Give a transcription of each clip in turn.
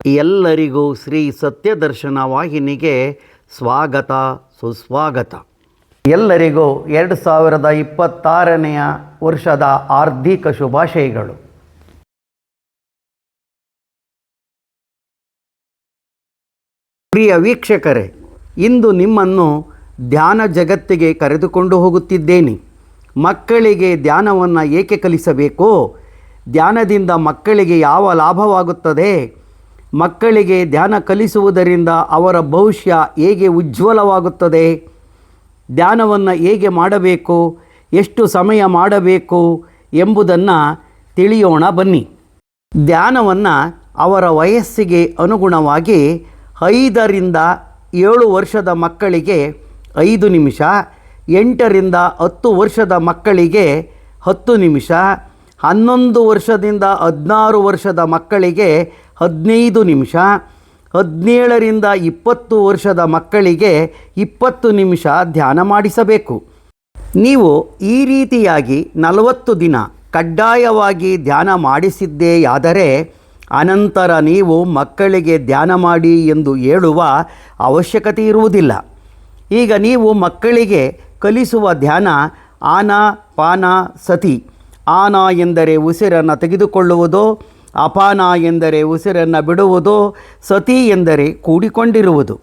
ಎಲ್ಲರಿಗೂ ಶ್ರೀ ಸತ್ಯದರ್ಶನ ವಾಹಿನಿಗೆ ಸ್ವಾಗತ ಸುಸ್ವಾಗತ. ಎಲ್ಲರಿಗೂ 2026ನೇ ವರ್ಷದ ಆರ್ಥಿಕ ಶುಭಾಶಯಗಳು. ಪ್ರಿಯ ವೀಕ್ಷಕರೇ, ಇಂದು ನಿಮ್ಮನ್ನು ಧ್ಯಾನ ಜಗತ್ತಿಗೆ ಕರೆದುಕೊಂಡು ಹೋಗುತ್ತಿದ್ದೇನೆ. ಮಕ್ಕಳಿಗೆ ಧ್ಯಾನವನ್ನು ಏಕೆ ಕಲಿಸಬೇಕು? ಧ್ಯಾನದಿಂದ ಮಕ್ಕಳಿಗೆ ಯಾವ ಲಾಭವಾಗುತ್ತದೆ? ಮಕ್ಕಳಿಗೆ ಧ್ಯಾನ ಕಲಿಸುವುದರಿಂದ ಅವರ ಭವಿಷ್ಯ ಹೇಗೆ ಉಜ್ವಲವಾಗುತ್ತದೆ? ಧ್ಯಾನವನ್ನು ಹೇಗೆ ಮಾಡಬೇಕು, ಎಷ್ಟು ಸಮಯ ಮಾಡಬೇಕು ಎಂಬುದನ್ನು ತಿಳಿಯೋಣ ಬನ್ನಿ. ಧ್ಯಾನವನ್ನು ಅವರ ವಯಸ್ಸಿಗೆ ಅನುಗುಣವಾಗಿ 5ರಿಂದ 7 ವರ್ಷದ ಮಕ್ಕಳಿಗೆ 5 ನಿಮಿಷ, 8ರಿಂದ 10 ವರ್ಷದ ಮಕ್ಕಳಿಗೆ 10 ನಿಮಿಷ, 11 ವರ್ಷದಿಂದ 16 ವರ್ಷದ ಮಕ್ಕಳಿಗೆ 15 ನಿಮಿಷ, 17ರಿಂದ 20 ವರ್ಷದ ಮಕ್ಕಳಿಗೆ 20 ನಿಮಿಷ ಧ್ಯಾನ ಮಾಡಿಸಬೇಕು. ನೀವು ಈ ರೀತಿಯಾಗಿ 40 ದಿನ ಕಡ್ಡಾಯವಾಗಿ ಧ್ಯಾನ ಮಾಡಿಸಿದ್ದೆಯಾದರೆ ಅನಂತರ ನೀವು ಮಕ್ಕಳಿಗೆ ಧ್ಯಾನ ಮಾಡಿ ಎಂದು ಹೇಳುವ ಅವಶ್ಯಕತೆ ಇರುವುದಿಲ್ಲ. ಈಗ ನೀವು ಮಕ್ಕಳಿಗೆ ಕಲಿಸುವ ಧ್ಯಾನ ಆನಾಪಾನ ಸತಿ. ಆನ ಎಂದರೆ ಉಸಿರನ್ನು ತೆಗೆದುಕೊಳ್ಳುವುದು, ಅಪಾನ ಎಂದರೆ ಉಸಿರನ್ನು ಬಿಡುವುದು, ಸತಿ ಎಂದರೆ ಕೂಡಿಕೊಂಡಿರುವುದು.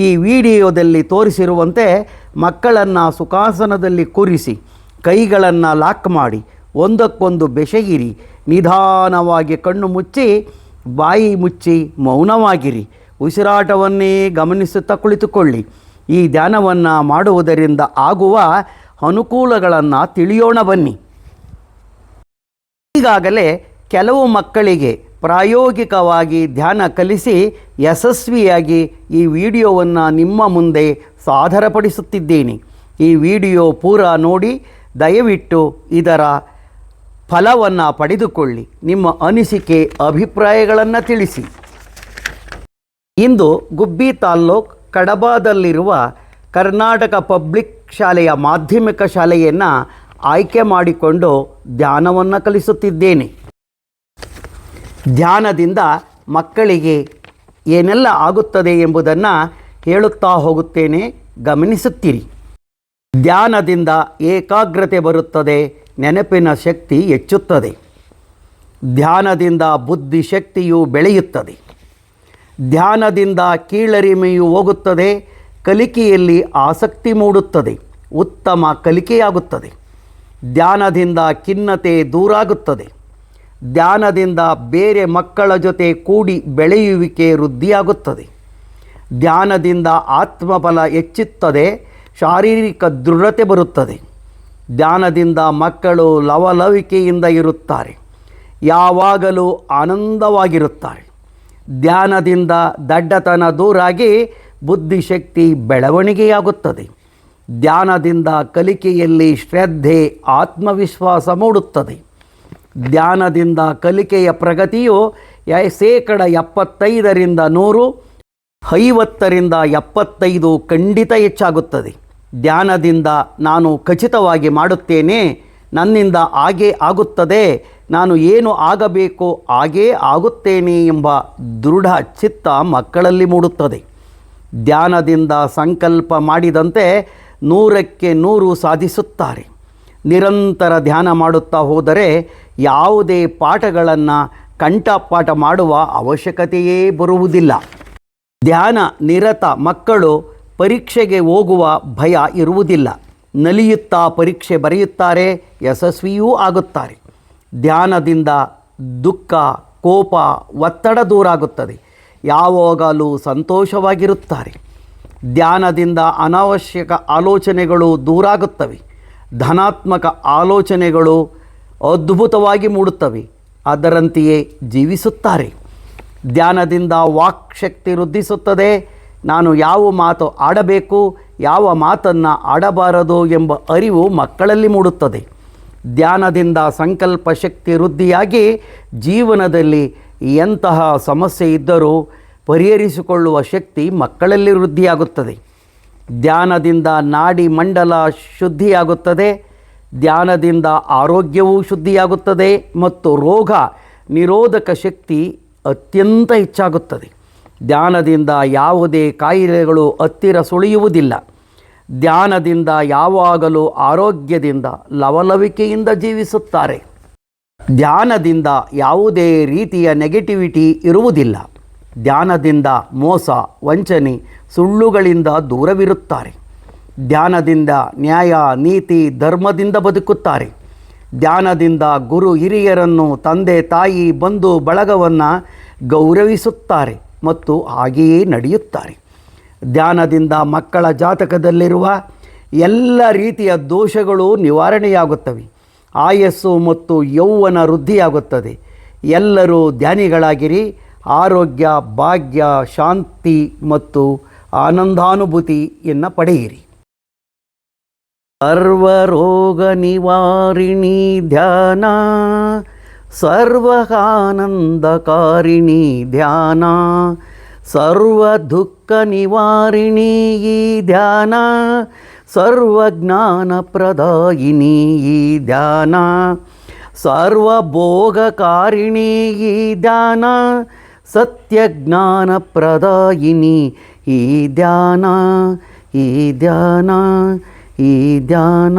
ಈ ವಿಡಿಯೋದಲ್ಲಿ ತೋರಿಸಿರುವಂತೆ ಮಕ್ಕಳನ್ನು ಸುಖಾಸನದಲ್ಲಿ ಕೂರಿಸಿ ಕೈಗಳನ್ನು ಲಾಕ್ ಮಾಡಿ ಒಂದಕ್ಕೊಂದು ಬೆಸೆಯಿರಿ. ನಿಧಾನವಾಗಿ ಕಣ್ಣು ಮುಚ್ಚಿ ಬಾಯಿ ಮುಚ್ಚಿ ಮೌನವಾಗಿರಿ. ಉಸಿರಾಟವನ್ನೇ ಗಮನಿಸುತ್ತಾ ಕುಳಿತುಕೊಳ್ಳಿ. ಈ ಧ್ಯಾನವನ್ನು ಮಾಡುವುದರಿಂದ ಆಗುವ ಅನುಕೂಲಗಳನ್ನು ತಿಳಿಯೋಣ ಬನ್ನಿ. ಈಗಾಗಲೇ ಕೆಲವು ಮಕ್ಕಳಿಗೆ ಪ್ರಾಯೋಗಿಕವಾಗಿ ಧ್ಯಾನ ಕಲಿಸಿ ಯಶಸ್ವಿಯಾಗಿ ಈ ವಿಡಿಯೋವನ್ನು ನಿಮ್ಮ ಮುಂದೆ ಸಾದರಪಡಿಸುತ್ತಿದ್ದೇನೆ. ಈ ವಿಡಿಯೋ ಪೂರ ನೋಡಿ ದಯವಿಟ್ಟು ಇದರ ಫಲವನ್ನು ಪಡೆದುಕೊಳ್ಳಿ. ನಿಮ್ಮ ಅನಿಸಿಕೆ ಅಭಿಪ್ರಾಯಗಳನ್ನು ತಿಳಿಸಿ. ಇಂದು ಗುಬ್ಬಿ ತಾಲ್ಲೂಕು ಕಡಬದಲ್ಲಿರುವ ಕರ್ನಾಟಕ ಪಬ್ಲಿಕ್ ಶಾಲೆಯ ಮಾಧ್ಯಮಿಕ ಶಾಲೆಯನ್ನು ಆಯ್ಕೆ ಮಾಡಿಕೊಂಡು ಧ್ಯಾನವನ್ನು ಕಲಿಸುತ್ತಿದ್ದೇನೆ. ಧ್ಯಾನದಿಂದ ಮಕ್ಕಳಿಗೆ ಏನೆಲ್ಲ ಆಗುತ್ತದೆ ಎಂಬುದನ್ನು ಹೇಳುತ್ತಾ ಹೋಗುತ್ತೇನೆ, ಗಮನಿಸುತ್ತೀರಿ. ಧ್ಯಾನದಿಂದ ಏಕಾಗ್ರತೆ ಬರುತ್ತದೆ, ನೆನಪಿನ ಶಕ್ತಿ ಹೆಚ್ಚುತ್ತದೆ. ಧ್ಯಾನದಿಂದ ಬುದ್ಧಿಶಕ್ತಿಯು ಬೆಳೆಯುತ್ತದೆ. ಧ್ಯಾನದಿಂದ ಕೀಳರಿಮೆಯು ಹೋಗುತ್ತದೆ, ಕಲಿಕೆಯಲ್ಲಿ ಆಸಕ್ತಿ ಮೂಡುತ್ತದೆ, ಉತ್ತಮ ಕಲಿಕೆಯಾಗುತ್ತದೆ. ಧ್ಯಾನದಿಂದ ಖಿನ್ನತೆ ದೂರಾಗುತ್ತದೆ. ಧ್ಯಾನದಿಂದ ಬೇರೆ ಮಕ್ಕಳ ಜೊತೆ ಕೂಡಿ ಬೆಳೆಯುವಿಕೆ ವೃದ್ಧಿಯಾಗುತ್ತದೆ. ಧ್ಯಾನದಿಂದ ಆತ್ಮಬಲ ಹೆಚ್ಚುತ್ತದೆ, ಶಾರೀರಿಕ ದೃಢತೆ ಬರುತ್ತದೆ. ಧ್ಯಾನದಿಂದ ಮಕ್ಕಳು ಲವಲವಿಕೆಯಿಂದ ಇರುತ್ತಾರೆ, ಯಾವಾಗಲೂ ಆನಂದವಾಗಿರುತ್ತಾರೆ. ಧ್ಯಾನದಿಂದ ದಡ್ಡತನ ದೂರಾಗಿ ಬುದ್ಧಿಶಕ್ತಿ ಬೆಳವಣಿಗೆಯಾಗುತ್ತದೆ. ಧ್ಯಾನದಿಂದ ಕಲಿಕೆಯಲ್ಲಿ ಶ್ರದ್ಧೆ, ಆತ್ಮವಿಶ್ವಾಸ ಮೂಡುತ್ತದೆ. ಧ್ಯಾನದಿಂದ ಕಲಿಕೆಯ ಪ್ರಗತಿಯು 75ರಿಂದ 100, 50ರಿಂದ 75 ಖಂಡಿತ ಹೆಚ್ಚಾಗುತ್ತದೆ. ಧ್ಯಾನದಿಂದ ನಾನು ಖಚಿತವಾಗಿ ಮಾಡುತ್ತೇನೆ, ನನ್ನಿಂದ ಹಾಗೇ ಆಗುತ್ತದೆ, ನಾನು ಏನು ಆಗಬೇಕೋ ಹಾಗೇ ಆಗುತ್ತೇನೆ ಎಂಬ ದೃಢ ಚಿತ್ತ ಮಕ್ಕಳಲ್ಲಿ ಮೂಡುತ್ತದೆ. ಧ್ಯಾನದಿಂದ ಸಂಕಲ್ಪ ಮಾಡಿದಂತೆ 100ಕ್ಕೆ 100 ಸಾಧಿಸುತ್ತಾರೆ. ನಿರಂತರ ಧ್ಯಾನ ಮಾಡುತ್ತಾ ಹೋದರೆ ಯಾವುದೇ ಪಾಠಗಳನ್ನು ಕಂಠಪಾಠ ಮಾಡುವ ಅವಶ್ಯಕತೆಯೇ ಬರುವುದಿಲ್ಲ. ಧ್ಯಾನ ನಿರತ ಮಕ್ಕಳು ಪರೀಕ್ಷೆಗೆ ಹೋಗುವ ಭಯ ಇರುವುದಿಲ್ಲ. ನಲಿಯುತ್ತಾ ಪರೀಕ್ಷೆ ಬರೆಯುತ್ತಾರೆ, ಯಶಸ್ವಿಯೂ ಆಗುತ್ತಾರೆ. ಧ್ಯಾನದಿಂದ ದುಃಖ, ಕೋಪ, ಒತ್ತಡ ದೂರಾಗುತ್ತದೆ. ಯಾವಾಗಲೂ ಸಂತೋಷವಾಗಿರುತ್ತಾರೆ. ಧ್ಯಾನದಿಂದ ಅನಾವಶ್ಯಕ ಆಲೋಚನೆಗಳು ದೂರಾಗುತ್ತವೆ. ಧನಾತ್ಮಕ ಆಲೋಚನೆಗಳು ಅದ್ಭುತವಾಗಿ ಮೂಡುತ್ತವೆ. ಅದರಂತೆಯೇ ಜೀವಿಸುತ್ತಾರೆ. ಧ್ಯಾನದಿಂದ ವಾಕ್ಶಕ್ತಿ ವೃದ್ಧಿಸುತ್ತದೆ. ನಾನು ಯಾವ ಮಾತು ಆಡಬೇಕು, ಯಾವ ಮಾತನ್ನು ಆಡಬಾರದು ಎಂಬ ಅರಿವು ಮಕ್ಕಳಲ್ಲಿ ಮೂಡುತ್ತದೆ. ಧ್ಯಾನದಿಂದ ಸಂಕಲ್ಪ ಶಕ್ತಿ ವೃದ್ಧಿಯಾಗಿ ಜೀವನದಲ್ಲಿ ಎಂತಹ ಸಮಸ್ಯೆ ಇದ್ದರೂ ಪರಿಹರಿಸಿಕೊಳ್ಳುವ ಶಕ್ತಿ ಮಕ್ಕಳಲ್ಲಿ ವೃದ್ಧಿಯಾಗುತ್ತದೆ. ಧ್ಯಾನದಿಂದ ನಾಡಿ ಮಂಡಲ ಶುದ್ಧಿಯಾಗುತ್ತದೆ. ಧ್ಯಾನದಿಂದ ಆರೋಗ್ಯವೂ ಶುದ್ಧಿಯಾಗುತ್ತದೆ ಮತ್ತು ರೋಗ ನಿರೋಧಕ ಶಕ್ತಿ ಅತ್ಯಂತ ಹೆಚ್ಚಾಗುತ್ತದೆ. ಧ್ಯಾನದಿಂದ ಯಾವುದೇ ಕಾಯಿಲೆಗಳು ಹತ್ತಿರ ಸುಳಿಯುವುದಿಲ್ಲ. ಧ್ಯಾನದಿಂದ ಯಾವಾಗಲೂ ಆರೋಗ್ಯದಿಂದ ಲವಲವಿಕೆಯಿಂದ ಜೀವಿಸುತ್ತಾರೆ. ಧ್ಯಾನದಿಂದ ಯಾವುದೇ ರೀತಿಯ ನೆಗೆಟಿವಿಟಿ ಇರುವುದಿಲ್ಲ. ಧ್ಯಾನದಿಂದ ಮೋಸ, ವಂಚನೆ, ಸುಳ್ಳುಗಳಿಂದ ದೂರವಿರುತ್ತಾರೆ. ಧ್ಯಾನದಿಂದ ನ್ಯಾಯ, ನೀತಿ, ಧರ್ಮದಿಂದ ಬದುಕುತ್ತಾರೆ. ಧ್ಯಾನದಿಂದ ಗುರು ಹಿರಿಯರನ್ನು, ತಂದೆ ತಾಯಿ, ಬಂಧು ಬಳಗವನ್ನು ಗೌರವಿಸುತ್ತಾರೆ ಮತ್ತು ಹಾಗೆಯೇ ನಡೆಯುತ್ತಾರೆ. ಧ್ಯಾನದಿಂದ ಮಕ್ಕಳ ಜಾತಕದಲ್ಲಿರುವ ಎಲ್ಲ ರೀತಿಯ ದೋಷಗಳು ನಿವಾರಣೆಯಾಗುತ್ತವೆ. ಆಯಸ್ಸು ಮತ್ತು ಯೌವನ ವೃದ್ಧಿಯಾಗುತ್ತದೆ. ಎಲ್ಲರೂ ಧ್ಯಾನಿಗಳಾಗಿರಿ. ಆರೋಗ್ಯ, ಭಾಗ್ಯ, ಶಾಂತಿ ಮತ್ತು ಆನಂದಾನುಭೂತಿಯನ್ನು ಪಡೆಯಿರಿ. ಸರ್ವರೋಗ ನಿವಾರಿಣಿ ಧ್ಯಾನ, ಸರ್ವಾನಂದಕಾರಿಣಿ ಧ್ಯಾನ, ಸರ್ವ ದುಃಖ ನಿವಾರಿಣಿ ಈ ಧ್ಯಾನ, ಸರ್ವಜ್ಞಾನಪ್ರದಾಯಿನಿ ಈ ಧ್ಯಾನ, ಸರ್ವಭೋಗಕಾರಿಣಿ ಈ ಧ್ಯಾನ, ಸತ್ಯಜ್ಞಾನಪ್ರದಾಯಿನಿ ಈ ಧ್ಯಾನ, ಈ ಧ್ಯಾನ, ಈ ಧ್ಯಾನ.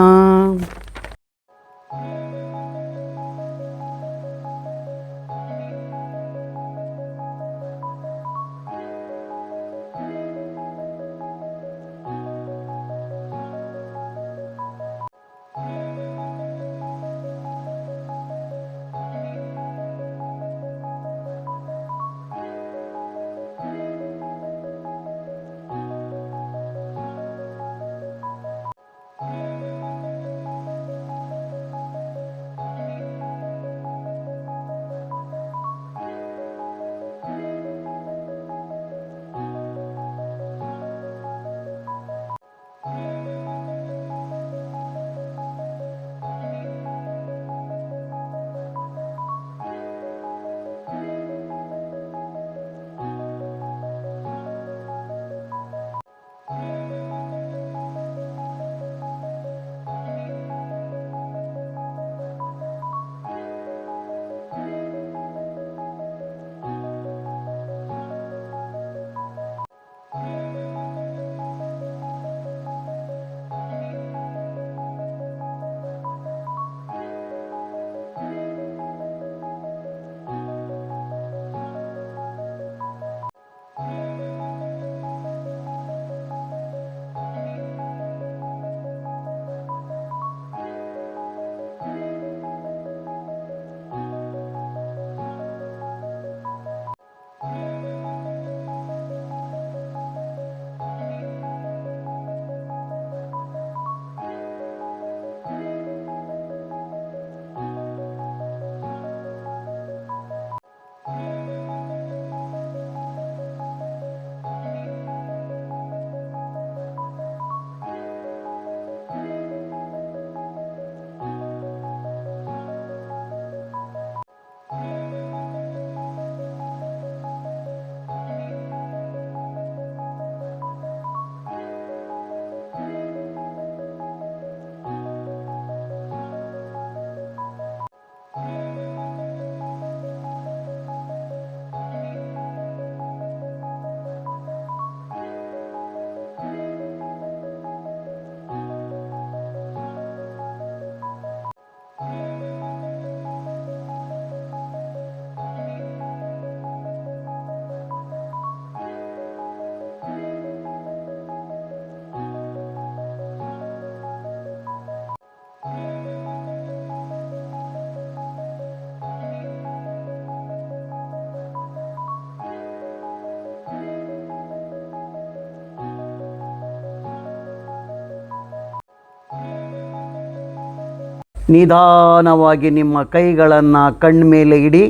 ನಿಧಾನವಾಗಿ ನಿಮ್ಮ ಕೈಗಳನ್ನು ಕಣ್ಮೇಲೆ ಇಡಿ.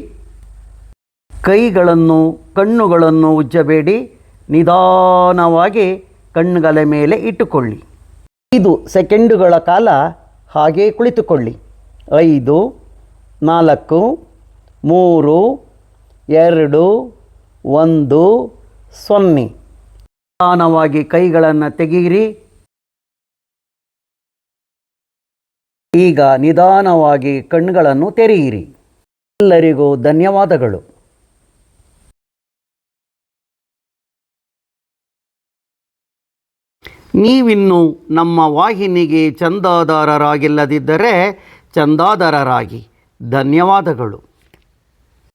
ಕೈಗಳನ್ನು, ಕಣ್ಣುಗಳನ್ನು ಉಜ್ಜಬೇಡಿ. ನಿಧಾನವಾಗಿ ಕಣ್ಣುಗಳ ಮೇಲೆ ಇಟ್ಟುಕೊಳ್ಳಿ. 5 ಸೆಕೆಂಡುಗಳ ಕಾಲ ಹಾಗೇ ಕುಳಿತುಕೊಳ್ಳಿ. 5, 4, 3, 2, 1, 0. ನಿಧಾನವಾಗಿ ಕೈಗಳನ್ನು ತೆಗೆಯಿರಿ. ಈಗ ನಿಧಾನವಾಗಿ ಕಣ್ಣುಗಳನ್ನು ತೆರೆಯಿರಿ. ಎಲ್ಲರಿಗೂ ಧನ್ಯವಾದಗಳು. ನೀವಿನ್ನು ನಮ್ಮ ವಾಹಿನಿಗೆ ಚಂದಾದಾರರಾಗಿಲ್ಲದಿದ್ದರೆ ಚಂದಾದಾರರಾಗಿ. ಧನ್ಯವಾದಗಳು.